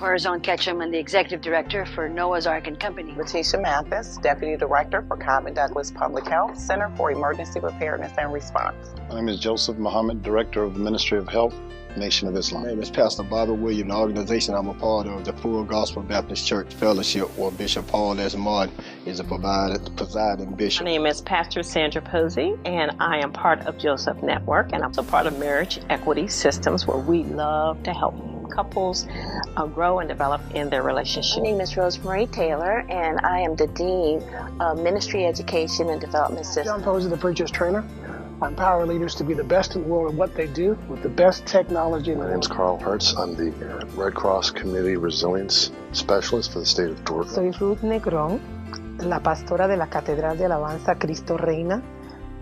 Corazon Ketchum. I'm the Executive Director for Noah's Ark and Company. Letitia Mathis, Deputy Director for Cobb & Douglas Public Health, Center for Emergency Preparedness and Response. My name is Joseph Muhammad, Director of the Ministry of Health, Nation of Islam. My name is Pastor Bobby Williams. The organization I'm a part of, the Full Gospel Baptist Church Fellowship, where Bishop Paul S. Martin is the presiding bishop. My name is Pastor Sandra Posey, and I am part of Joseph Network, and I'm also part of Marriage Equity Systems, where we love to help couples grow and develop in their relationship. My name is Rosemary Taylor, and I am the Dean of Ministry Education and Development Systems. John Posey, the Preacher's Trainer. I empower leaders to be the best in the world at what they do with the best technology. My name is Carl Hertz. I'm the Red Cross Community Resilience Specialist for the state of Georgia. Soy Ruth Negrón, la pastora de la Catedral de Alabanza Cristo Reina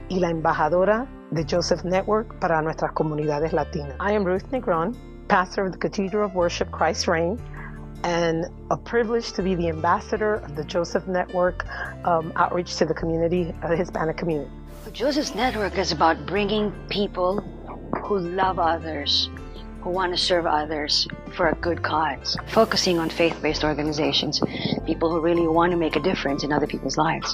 y la embajadora de Joseph Network para nuestras comunidades latinas. I am Ruth Negrón, pastor of the Cathedral of Worship Christ Reign, and a privilege to be the ambassador of the Joseph Network outreach to the community, the Hispanic community. Joseph's Network is about bringing people who love others, who want to serve others for a good cause, focusing on faith-based organizations, people who really want to make a difference in other people's lives,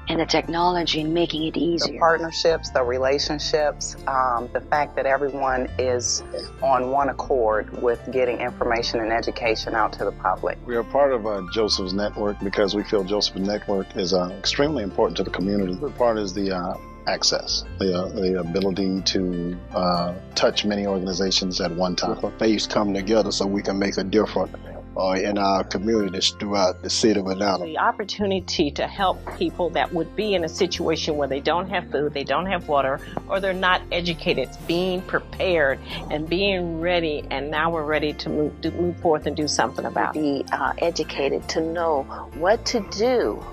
and the technology and making it easier. The partnerships, the relationships, the fact that everyone is on one accord with getting information and education out to the public. We are part of Joseph's Network because we feel Joseph's Network is extremely important to the community. The part is the access, the ability to touch many organizations at one time. Faiths come together so we can make a difference in our communities throughout the city of Atlanta. The opportunity to help people that would be in a situation where they don't have food, they don't have water, or they're not educated, being prepared and being ready, and now we're ready to move forth and do something about it. Be educated to know what to do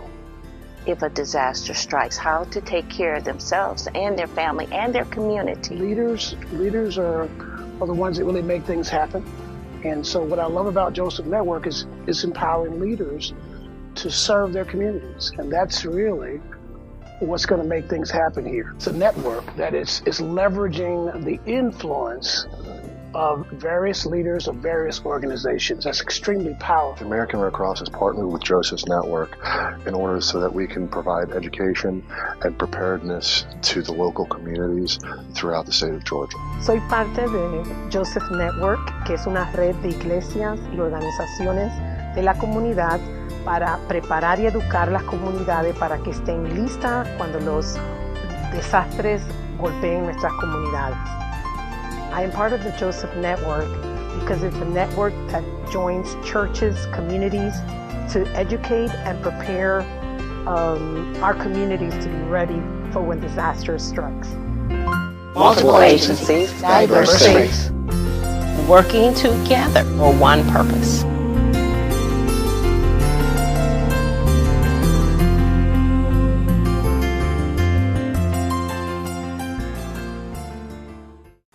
if a disaster strikes, how to take care of themselves and their family and their community. Leaders are the ones that really make things happen. And so what I love about Joseph Network is empowering leaders to serve their communities. And that's really what's going to make things happen here. It's a network that is leveraging the influence of various leaders of various organizations. That's extremely powerful. The American Red Cross has partnered with Joseph's Network in order so that we can provide education and preparedness to the local communities throughout the state of Georgia. Soy parte de Joseph Network, que es una red de iglesias y organizaciones de la comunidad para preparar y educar las comunidades para que estén listas cuando los desastres golpeen nuestras comunidades. I am part of the Joseph Network because it's a network that joins churches, communities to educate and prepare our communities to be ready for when disaster strikes. Multiple agencies, diverse faiths. Working together for one purpose.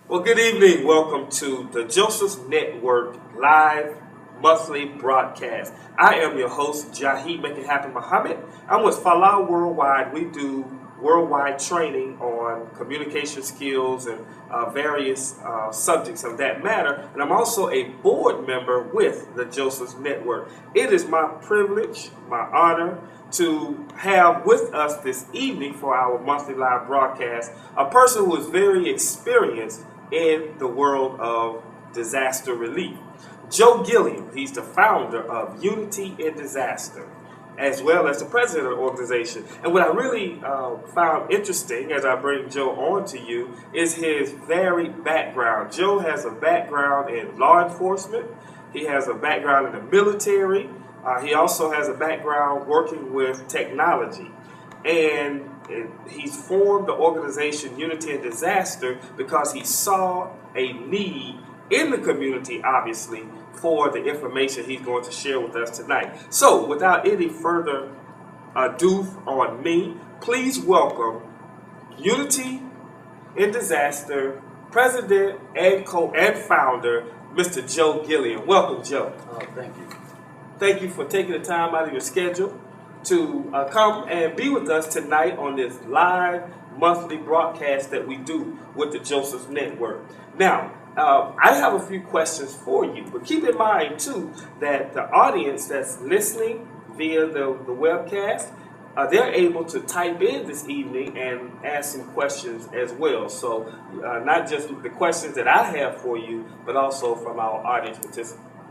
Well, good evening. Welcome to the Joseph's Network live monthly broadcast. I am your host, Jaheed Make It Happen Muhammad. I'm with Falah Worldwide. We do worldwide training on communication skills and various subjects of that matter. And I'm also a board member with the Joseph's Network. It is my privilege, my honor, to have with us this evening for our monthly live broadcast a person who is very experienced in the world of disaster relief. Joe Gilliam, he's the founder of Unity in Disaster, as well as the president of the organization. And what I really found interesting as I bring Joe on to you is his varied background. Joe has a background in law enforcement. He has a background in the military. He also has a background working with technology. And he's formed the organization Unity in Disaster because he saw a need in the community, obviously, for the information he's going to share with us tonight. So, without any further ado on me, please welcome Unity in Disaster President and founder, Mr. Joe Gilliam. Welcome, Joe. Thank you. Thank you for taking the time out of your schedule to come and be with us tonight on this live monthly broadcast that we do with the Joseph's Network. Now, I have a few questions for you, but keep in mind too that the audience that's listening via the webcast, they're able to type in this evening and ask some questions as well. So not just the questions that I have for you, but also from our audience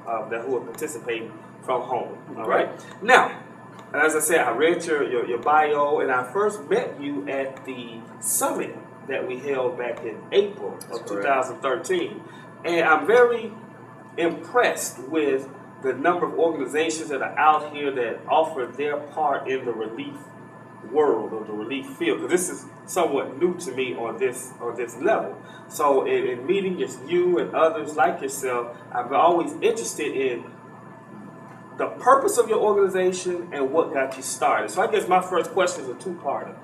who are participating from home. All right. Now, as I said, I read your bio, and I first met you at the summit that we held back in April of 2013. And I'm very impressed with the number of organizations that are out here that offer their part in the relief world or the relief field. Because this is somewhat new to me on this level. So in meeting you and others like yourself, I'm always interested in the purpose of your organization and what got you started. So I guess my first question is a two-parter.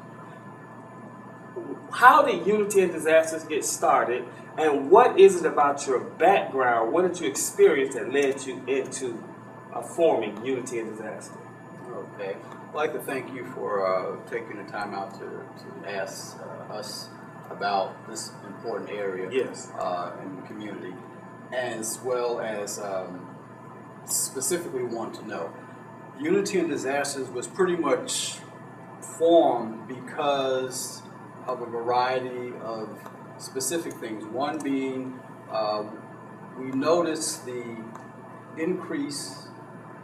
How did Unity in Disasters get started, and what is it about your background? What did you experience that led you into forming Unity in Disasters? Okay. I'd like to thank you for taking the time out to ask us about this important area in the community, as well as specifically want to know. Unity in Disasters was pretty much formed because of a variety of specific things. One being, we noticed the increase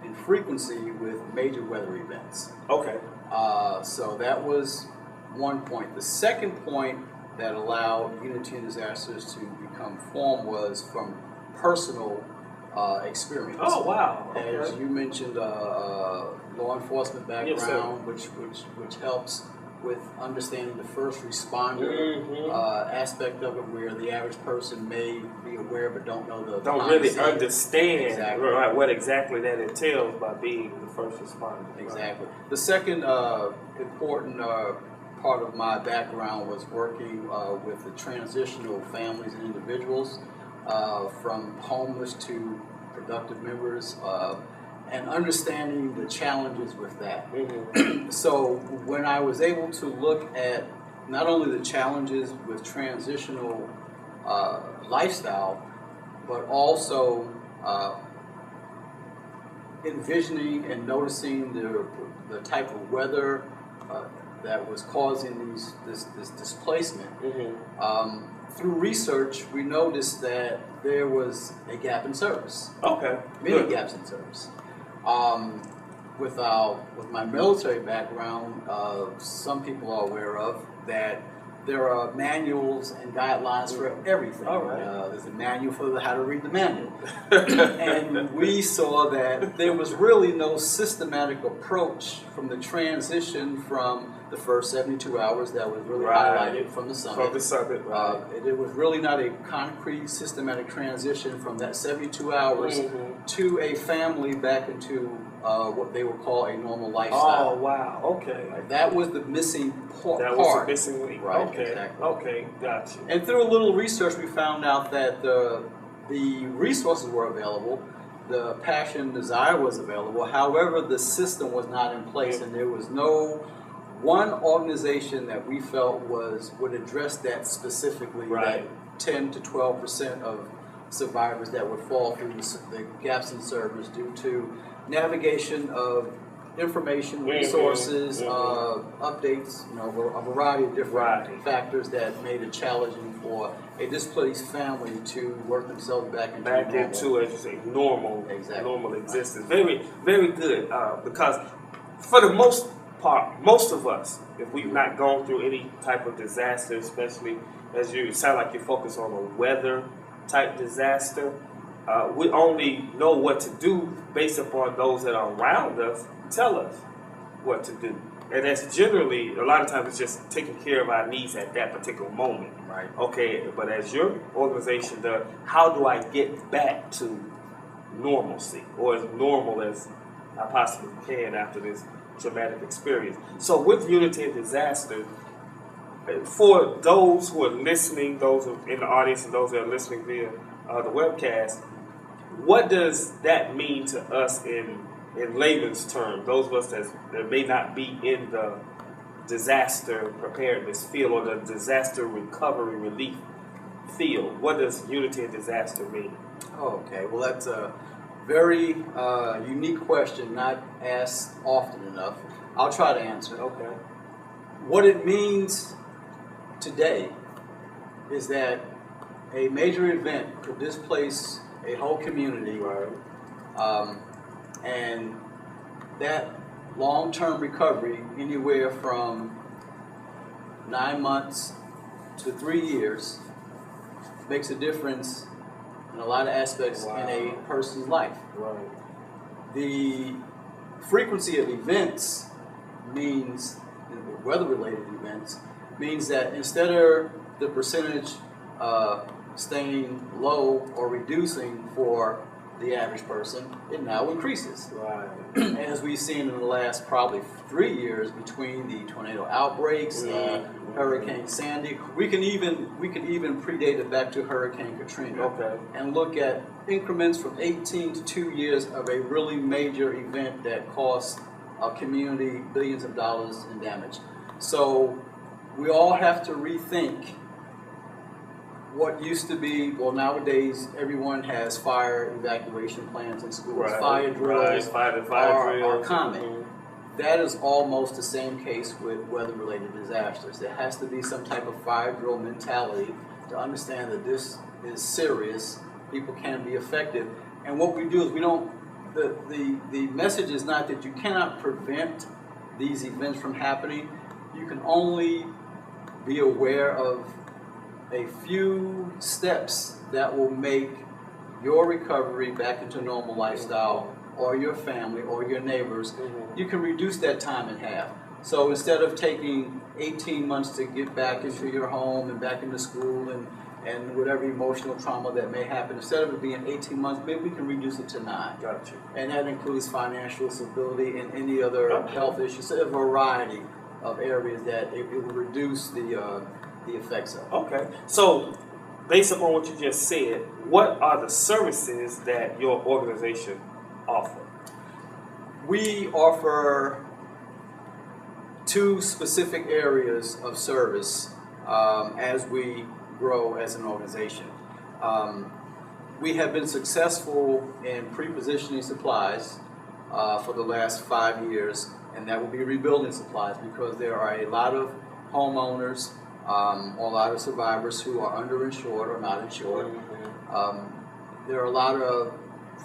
in frequency with major weather events. Okay. So that was one point. The second point that allowed Unity in Disasters to become formed was from personal experience. Oh, wow. Okay. As you mentioned, law enforcement background, which helps with understanding the first responder aspect of it, where the average person may be aware but don't know don't really understand exactly. what exactly that entails by being the first responder. Exactly. The second important part of my background was working with the transitional families and individuals, from homeless to productive members, and understanding the challenges with that. So when I was able to look at not only the challenges with transitional lifestyle, but also envisioning and noticing the type of weather that was causing this displacement. Through research, we noticed that there was a gap in service. Okay. Many gaps in service. With my military background, some people are aware of that there are manuals and guidelines for everything. All right. There's a manual for how to read the manual. And we saw that there was really no systematic approach from the transition from the first 72 hours that was really highlighted from the summit. From the summit, right. It was really not a concrete, systematic transition from that 72 hours to a family back into what they would call a normal lifestyle. Oh, wow. Okay. That was the missing part. That was the missing link. Right, okay. Exactly. Okay, gotcha. And through a little research, we found out that the resources were available, the passion, desire was available. However, the system was not in place, and there was no one organization that we felt would address that specifically. Right. That 10 to 12% of survivors that would fall through the gaps in service due to navigation of information, resources, updates, a variety of different factors that made it challenging for a displaced family to work themselves back into as you say, normal existence. Right. Very, very good. Because for the most part, most of us, if we've not gone through any type of disaster, especially as you sound like you focus on a weather type disaster, we only know what to do based upon those that are around us tell us what to do. And that's generally, a lot of times it's just taking care of our needs at that particular moment. Right. Okay, but as your organization does, how do I get back to normalcy, or as normal as I possibly can after this traumatic experience? So with Unity in Disaster, for those who are listening, those in the audience and those that are listening via the webcast, what does that mean to us in layman's terms? Those of us that may not be in the disaster preparedness field or the disaster recovery relief field, what does unity in disaster mean? Okay, well that's a very unique question, not asked often enough. I'll try to answer it. Okay. What it means today is that a major event could displace a whole community, right. And that long-term recovery, anywhere from 9 months to 3 years, makes a difference in a lot of aspects in a person's life. Right. The frequency of events means, weather-related events, means that instead of the percentage staying low or reducing for the average person, it now increases. Right. As we've seen in the last probably 3 years between the tornado outbreaks, Hurricane Sandy, we can even predate it back to Hurricane Katrina. Okay. And look at increments from 18 to 2 years of a really major event that cost a community billions of dollars in damage. So we all have to rethink what used to be, well, nowadays everyone has fire evacuation plans in schools. Right. Fire drills fire are common. Mm-hmm. That is almost the same case with weather-related disasters. There has to be some type of fire drill mentality to understand that this is serious. People can be affected. And what we do is we don't, the message is not that you cannot prevent these events from happening. You can only be aware of a few steps that will make your recovery back into normal lifestyle, or your family or your neighbors. You can reduce that time in half. So instead of taking 18 months to get back into your home and back into school and whatever emotional trauma that may happen, instead of it being 18 months, maybe we can reduce it to 9. Gotcha. And that includes financial stability and any other health issues, so a variety of areas that it will reduce the effects of. Okay. So, based upon what you just said, what are the services that your organization offer? We offer 2 specific areas of service as we grow as an organization. We have been successful in pre-positioning supplies for the last 5 years, and that will be rebuilding supplies, because there are a lot of homeowners or a lot of survivors who are underinsured or not insured. There are a lot of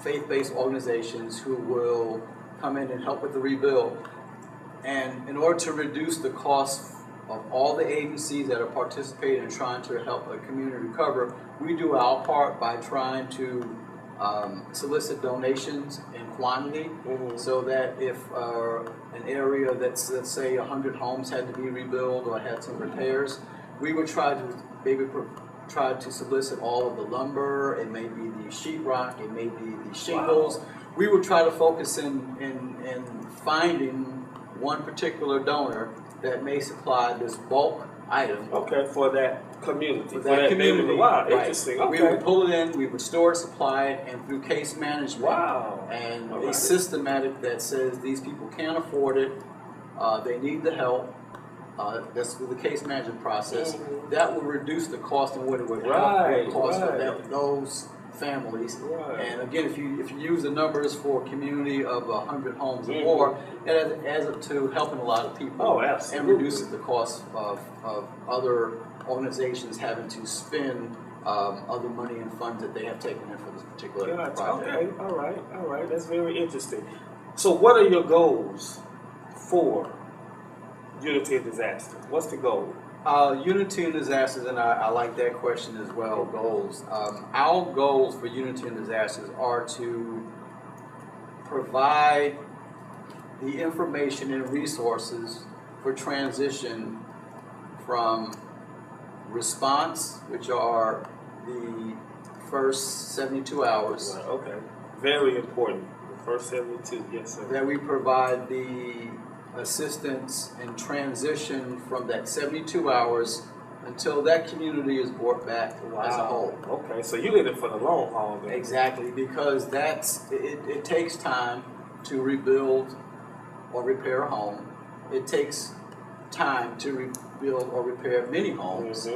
faith-based organizations who will come in and help with the rebuild. And in order to reduce the cost of all the agencies that are participating in trying to help a community recover, we do our part by trying to solicit donations in quantity, so that if an area that's, let's say 100 homes had to be rebuilt or had some repairs, we would try to solicit all of the lumber. It may be the sheetrock, it may be the shingles. We would try to focus in finding one particular donor that may supply this bulk item. Okay, for that community. For that community. Wow, right. Interesting. Okay. We would pull it in, we would store it, supply it, and through case management and a systematic that says these people can't afford it, they need the help. That's through the case management process. That will reduce the cost and what it would cost for those families. And again, if you use the numbers for a community of 100 homes or more, it adds up to helping a lot of people and reduces the cost of other organizations having to spend other money and funds that they have taken in for this particular project. Okay, all right, that's very interesting. So what are your goals for Unity in Disaster? What's the goal? Unity in Disasters, and I like that question as well, goals. Our goals for Unity in Disasters are to provide the information and resources for transition from response, which are the first 72 hours. Okay, very important. The first 72, yes, sir. That we provide the assistance and transition from that 72 hours until that community is brought back as a whole. Okay, so you're in it for the long haul then. Exactly, because it takes time to rebuild or repair a home. It takes time to rebuild or repair many homes.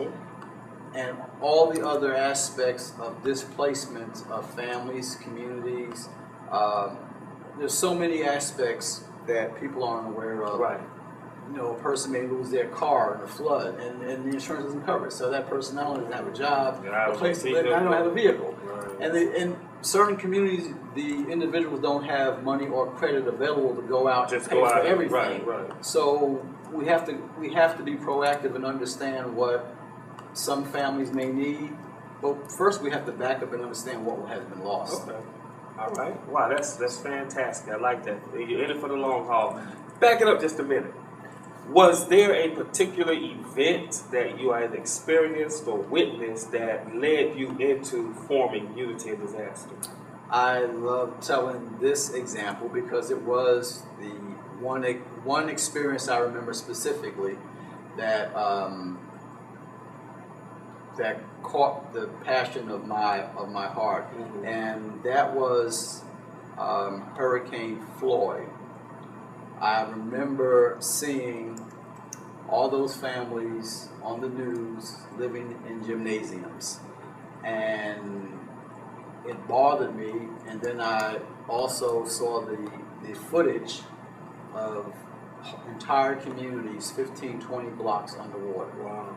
and all the other aspects of displacement of families, communities. There's so many aspects that people aren't aware of. Right. You know, a person may lose their car in a flood, and the insurance doesn't cover it. So that person not only doesn't have a job, a place to live, they don't have a vehicle. Right. And in certain communities, the individuals don't have money or credit available to go out and pay for everything. Right. So we have to be proactive and understand what some families may need. But first, we have to back up and understand what has been lost. Okay. All right. Wow, that's fantastic. I like that. You're in it for the long haul. Back it up just a minute. Was there a particular event that you either experienced or witnessed that led you into forming Unity in Disaster? I love telling this example because it was the one experience I remember specifically that that caught the passion of my heart, and that was Hurricane Floyd. I remember seeing all those families on the news living in gymnasiums, and it bothered me. And then I also saw the footage of entire communities 15, 20 blocks underwater. Wow.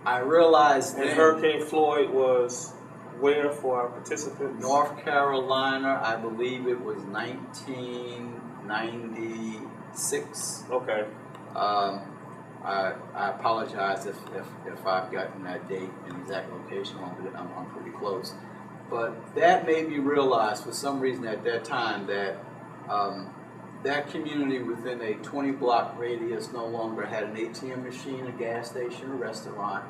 I realized and then Hurricane Floyd was where for our participants? North Carolina, I believe it was 1996. Okay. I apologize if I've gotten that date and exact location wrong, but I'm pretty close. But that made me realize for some reason at that time that that community within a 20-block radius no longer had an ATM machine, a gas station, a restaurant,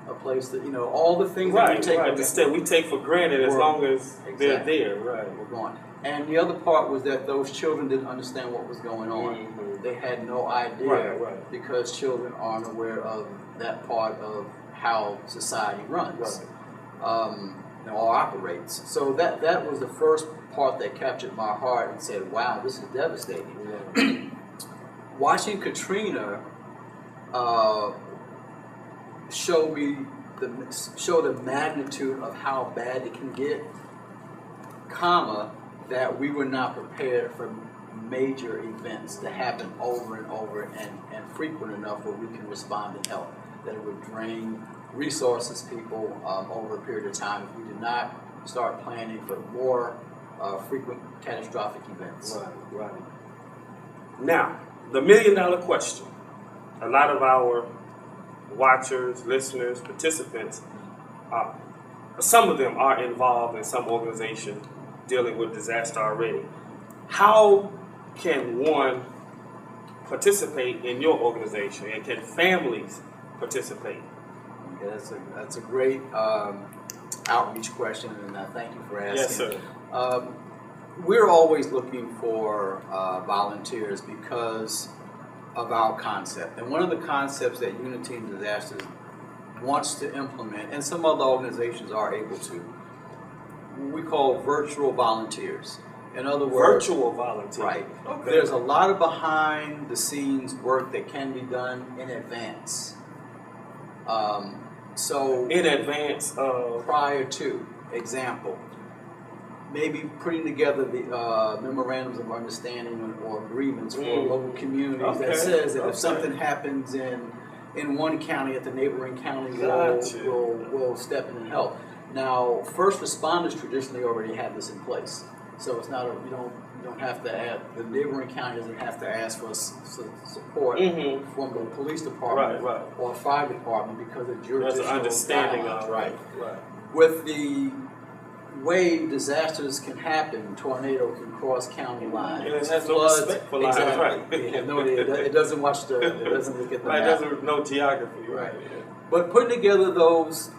a place that, all the things that we take for granted as long as they're there. Right, we're gone. And the other part was that those children didn't understand what was going on. Mm-hmm. They had no idea because children aren't aware of that part of how society runs or operates. So that was the first part that captured my heart and said, wow, this is devastating. Yeah. Watching Katrina show the magnitude of how bad it can get, that we were not prepared for major events to happen over and over and frequent enough where we can respond and help, that it would drain resources, people, over a period of time if we did not start planning for more frequent catastrophic events. Right. Now, the $1 million question. A lot of our watchers, listeners, participants, some of them are involved in some organization dealing with disaster already. How can one participate in your organization, and can families participate? Yeah, that's a great outreach question, and thank you for asking. Yes, sir. We're always looking for volunteers because of our concept. And one of the concepts that Unity in Disasters wants to implement, and some other organizations are able to, we call virtual volunteers. In other words, virtual volunteers. Right. Okay. There's a lot of behind-the-scenes work that can be done in advance. In advance of? Prior to. Example, maybe putting together the memorandums of understanding or agreements for local communities that says that if something happens in one county, at the neighboring county will step in and help. Now, first responders traditionally already have this in place, so it's not you don't have to add, the neighboring county doesn't have to ask for support from the police department or fire department because of jurisdictional understanding of right. With the way disasters can happen, tornado can cross county lines. And it has no respect for lines, it doesn't watch it doesn't look at the map. It doesn't know geography, right? Yeah. But putting together those,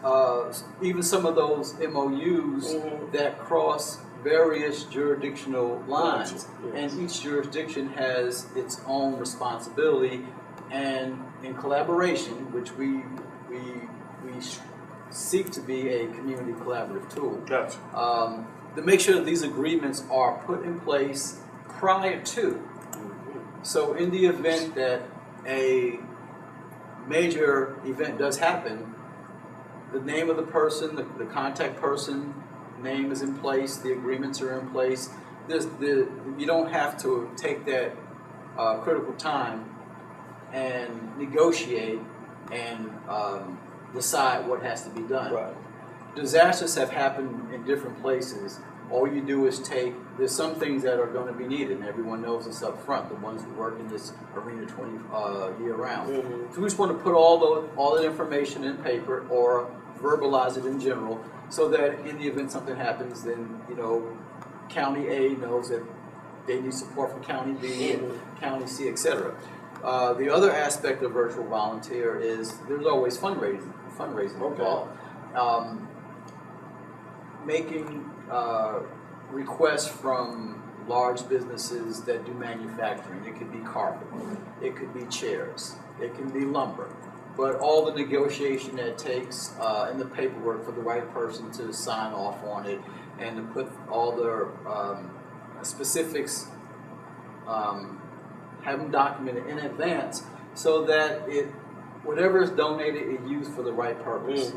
even some of those MOUs that cross various jurisdictional lines, and each jurisdiction has its own responsibility, and in collaboration, which we seek to be a community collaborative tool. Gotcha. To make sure that these agreements are put in place prior to. So in the event that a major event does happen, the name of the person, the contact person name is in place, the agreements are in place. You don't have to take that critical time and negotiate and decide what has to be done. Right. Disasters have happened in different places. All you do is there's some things that are going to be needed, and everyone knows this up front, the ones who work in this arena year round. Mm-hmm. So we just want to put all that information in paper or verbalize it in general so that in the event something happens, then, County A knows that they need support from County B and County C, etc. The other aspect of virtual volunteer is there's always fundraising involved. Making requests from large businesses that do manufacturing. It could be carpet, it could be chairs, it can be lumber. But all the negotiation that takes and the paperwork for the right person to sign off on it and to put all the specifics, have them documented in advance so that whatever is donated is used for the right purpose.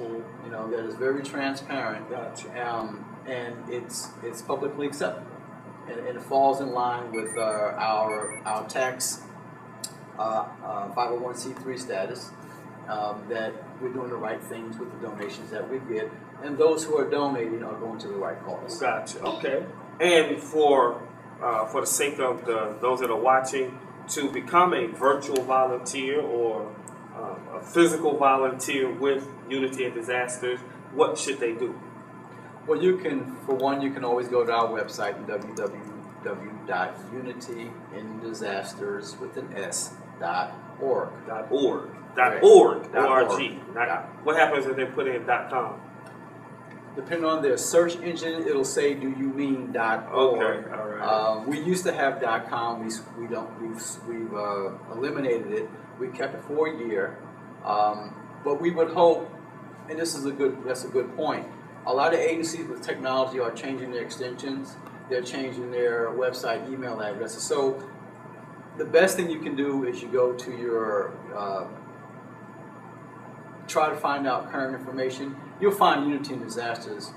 That is very transparent. Gotcha. And it's publicly acceptable, and it falls in line with our tax 501c3 status. That we're doing the right things with the donations that we get, and those who are donating are going to the right cause. Gotcha. Okay. And for the sake of those that are watching, to become a virtual volunteer or a physical volunteer with Unity in Disasters, what should they do? Well, you can always go to our website, www.unityindisasters.org. What happens if they put in .com? Depending on their search engine, it'll say, "Do you mean .org?" Okay, all right. We used to have .com. We've eliminated it. We kept it for a year, but we would hope, and that's a good point. A lot of agencies with technology are changing their extensions. They're changing their website email addresses. So the best thing you can do is you go to your try to find out current information. You'll find Unity in Disasters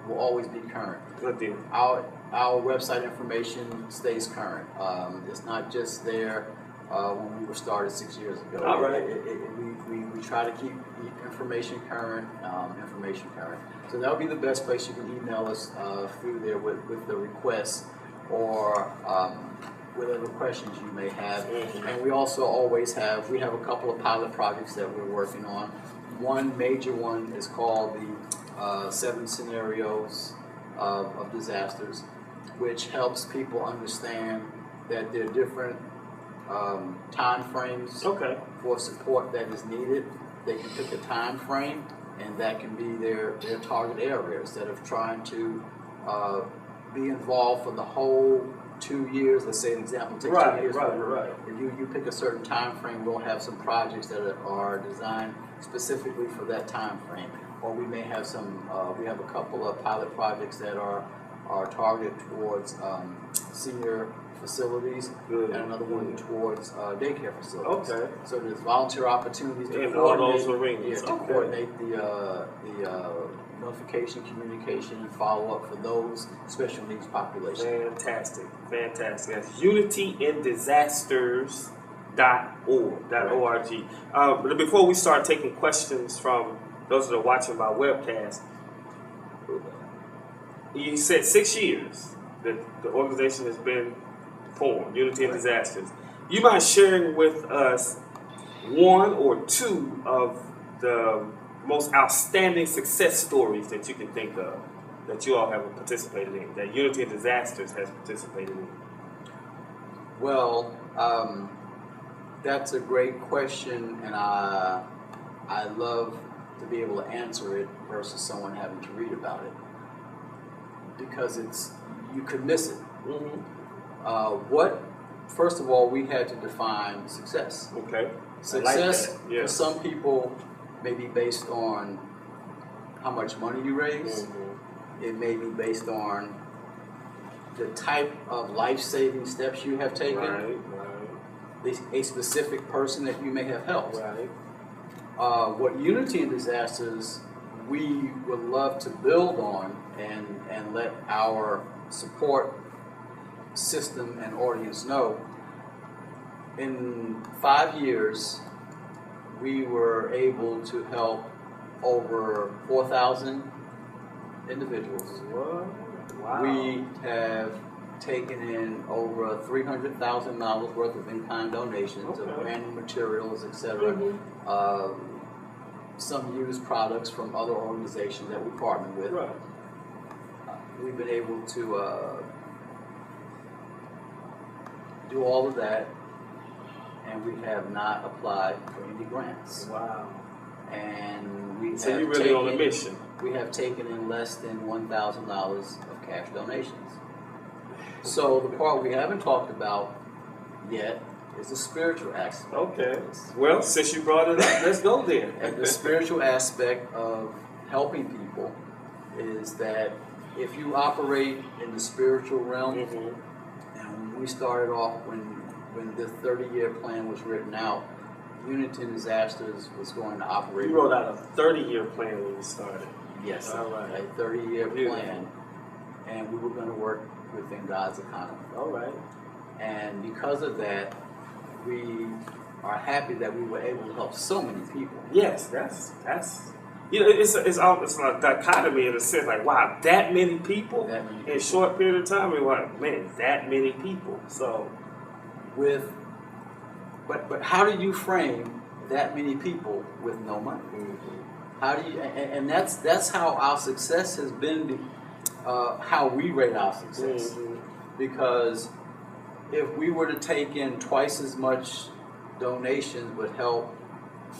will always be current. Good deal. Our website information stays current. It's not just there when we were started 6 years ago. All right. We try to keep information current. So that would be the best place. You can email us through there with the requests or whatever questions you may have. And we also we have a couple of pilot projects that we're working on. One major one is called the 7 Scenarios of Disasters, which helps people understand that there are different time frames for support that is needed. They can pick a time frame, and that can be their target area instead of trying to be involved for the whole 2 years. Let's say an example, take 2 years. Right. If you pick a certain time frame, we'll have some projects that are designed specifically for that time frame. Or we may have we have a couple of pilot projects that are targeted towards senior facilities, and another one towards daycare facilities. Okay. So there's volunteer opportunities to in all those arenas. to coordinate the notification, communication, and follow up for those special needs populations. Fantastic. That's unityindisasters.org. But before we start taking questions from those that are watching by webcast, you said 6 years that the organization has been formed, Unity in Disasters. You mind sharing with us one or two of the most outstanding success stories that you can think of that you all have participated in, that Unity in Disasters has participated in? Well, that's a great question, and I love to be able to answer it versus someone having to read about it, because you could miss it. First of all, we had to define success. Okay. Success for some people may be based on how much money you raise. It may be based on the type of life-saving steps you have taken. A specific person that you may have helped. What Unity in Disasters we would love to build on and let our support system and audience know. In 5 years, we were able to help over 4,000 individuals. Wow. We have taken in over $300,000 worth of in-kind donations of random materials, etc. Some used products from other organizations that we partner with. Right. We've been able to do all of that, and we have not applied for any grants. Wow. And we So have you're really on a mission. We have taken in less than $1,000 of cash donations. So the part we haven't talked about yet is the spiritual aspect. Okay. Well, since you brought it up, let's go there. And the spiritual aspect of helping people is that if you operate in the spiritual realm, and when we started off, when the 30-year plan was written out, Unity in Disasters was going to operate. You wrote out a 30-year plan when you started. Yes, all right. A 30-year plan, and we were going to work within God's economy. All right. And because of that, we are happy that we were able to help so many people. Yes, that's you know, it's a dichotomy in a sense, like, wow, that many people in a short period of time. We're like, man, that many people. So but how do you frame that many people with no money? How do you, and that's how our success has been, how we rate our success. Because if we were to take in twice as much donations but help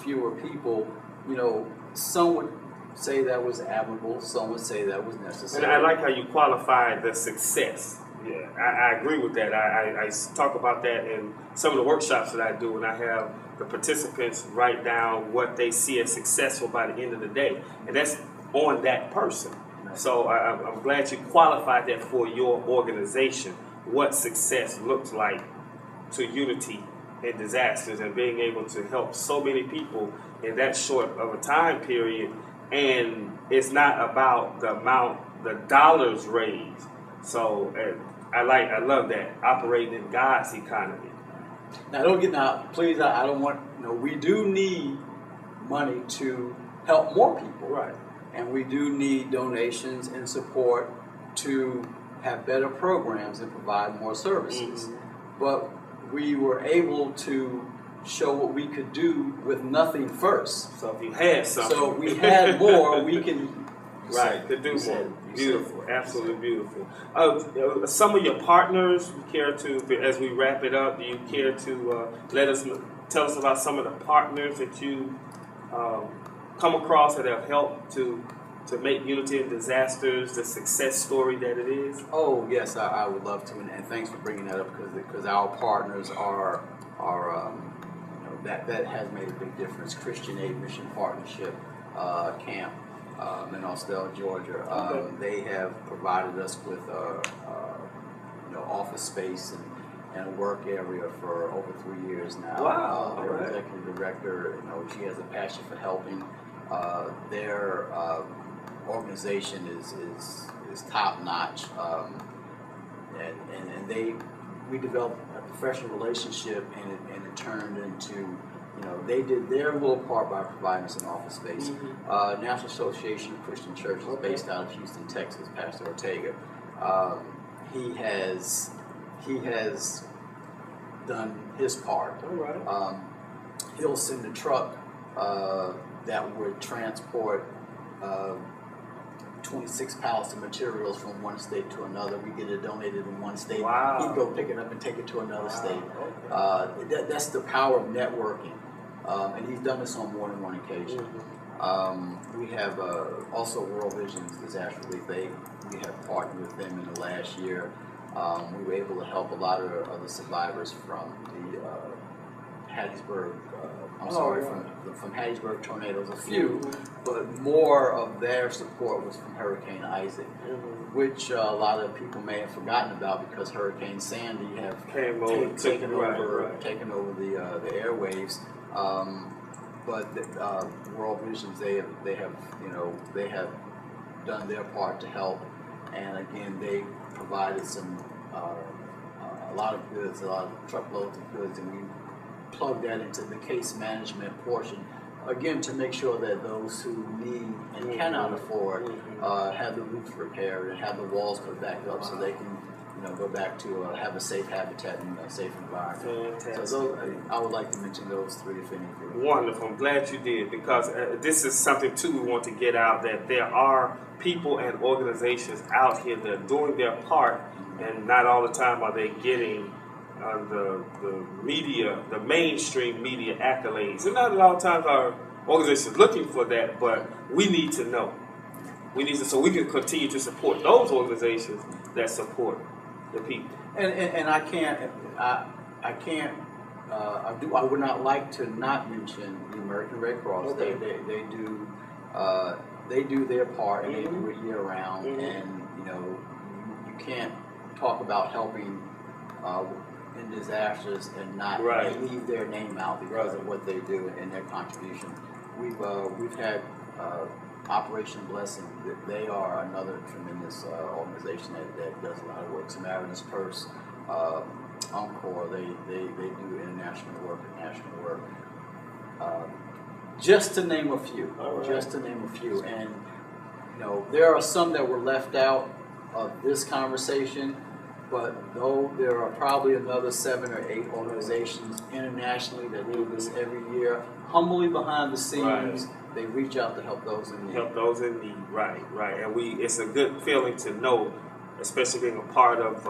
fewer people, you know, some would say that was admirable, some would say that was necessary. And I like how you qualified the success. Yeah, I agree with that. I talk about that in some of the workshops that I do, and I have the participants write down what they see as successful by the end of the day, and that's on that person. So I'm glad you qualified that for your organization, what success looks like to Unity in Disasters and being able to help so many people in that short of a time period. And it's not about the amount, the dollars raised. So I love that, operating in God's economy. Now, please, I don't want, you know, we do need money to help more people. Right. And we do need donations and support to have better programs and provide more services. But we were able to show what we could do with nothing first. So if you had something. So we had more, we can... Right, could do more. Beautiful, absolutely beautiful. Some of your partners, you care to, as we wrap it up, do you care to tell us about some of the partners that you come across that have helped to make Unity in Disasters the success story that it is? Oh yes, I would love to, and thanks for bringing that up because our partners are you know, that has made a big difference. Christian Aid Mission Partnership camp in Austell, Georgia. They have provided us with you know, office space and a work area for over 3 years now. Wow! Their executive director, you know, she has a passion for helping. Their organization is top notch, and we developed a professional relationship, and it turned into, you know, they did their little part by providing us an office space. National Association of Christian Churches, based out of Houston, Texas, Pastor Ortega. He has done his part. All right. He'll send a truck that would transport 26 pallets of materials from one state to another. We get it donated in one state. Wow. He'd go pick it up and take it to another state. That's the power of networking. And he's done this on more than one occasion. We have also World Vision's Disaster Relief. We have partnered with them in the last year. We were able to help a lot of the survivors from the Hattiesburg, from Hattiesburg tornadoes, a few, but more of their support was from Hurricane Isaac, which a lot of people may have forgotten about because Hurricane Sandy have taken over the airwaves. but World Visions, they have done their part to help, and again, they provided a lot of goods, a lot of truckloads of goods, and we plug that into the case management portion, again, to make sure that those who need and cannot afford have the roofs repaired and have the walls put back up so they can go back to have a safe habitat and a safe environment. Fantastic. So I would like to mention those three, if anything. Wonderful. I'm glad you did, because this is something, too, we want to get out, that there are people and organizations out here that are doing their part, and not all the time are they getting the media, the mainstream media accolades. And not a lot of times our organizations looking for that, but we need to know. We need to, so we can continue to support those organizations that support the people. And I would not like to not mention the American Red Cross. Okay. They do their part, and they do it year round. And you can't talk about helping in disasters and not leave their name out because of what they do and their contribution. We've had Operation Blessing. They are another tremendous organization that does a lot of work. Samaritan's Purse, Encore, they do international work and national work. Just to name a few. Just to name a few. And there are some that were left out of this conversation, but though there are probably another 7 or 8 organizations internationally that do this every year, humbly behind the scenes, they reach out to help those in need. Help those in need, right. And it's a good feeling to know, especially being a part of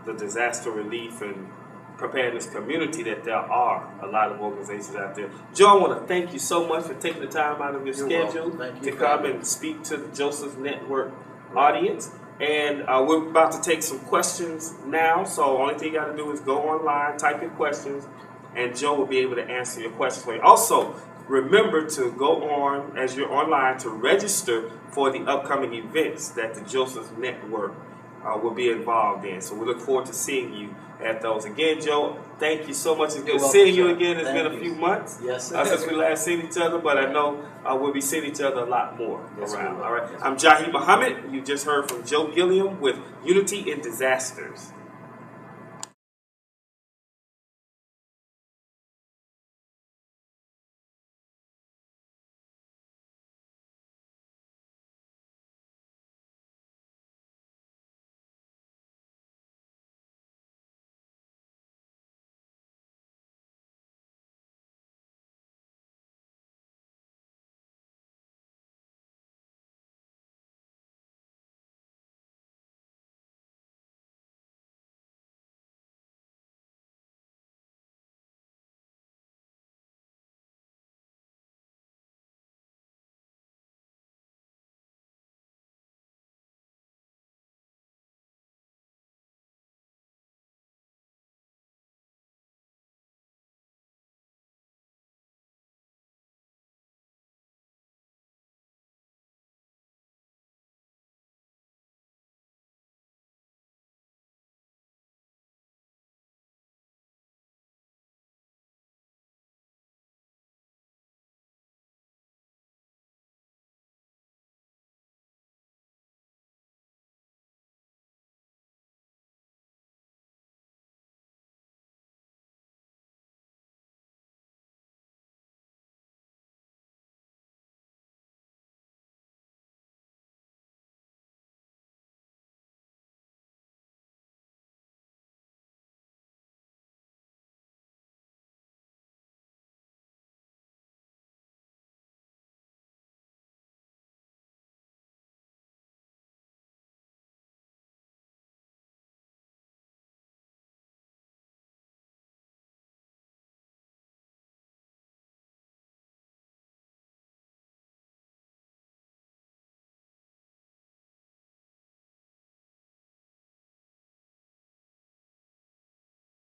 the disaster relief and preparedness community, that there are a lot of organizations out there. Joe, I want to thank you so much for taking the time out of your schedule to come and speak to the Joseph Network audience. And we're about to take some questions now, so the only thing you got to do is go online, type your questions, and Joe will be able to answer your questions for you. Also, remember to go on, as you're online, to register for the upcoming events that the Joseph Network will be involved in. So we look forward to seeing you at those. Again, Joe, thank you so much. It's good seeing you again. It's been a few months since we last seen each other, but I know we'll be seeing each other a lot more around. All right. I'm Jahi Muhammad. You just heard from Joe Gilliam with Unity in Disasters.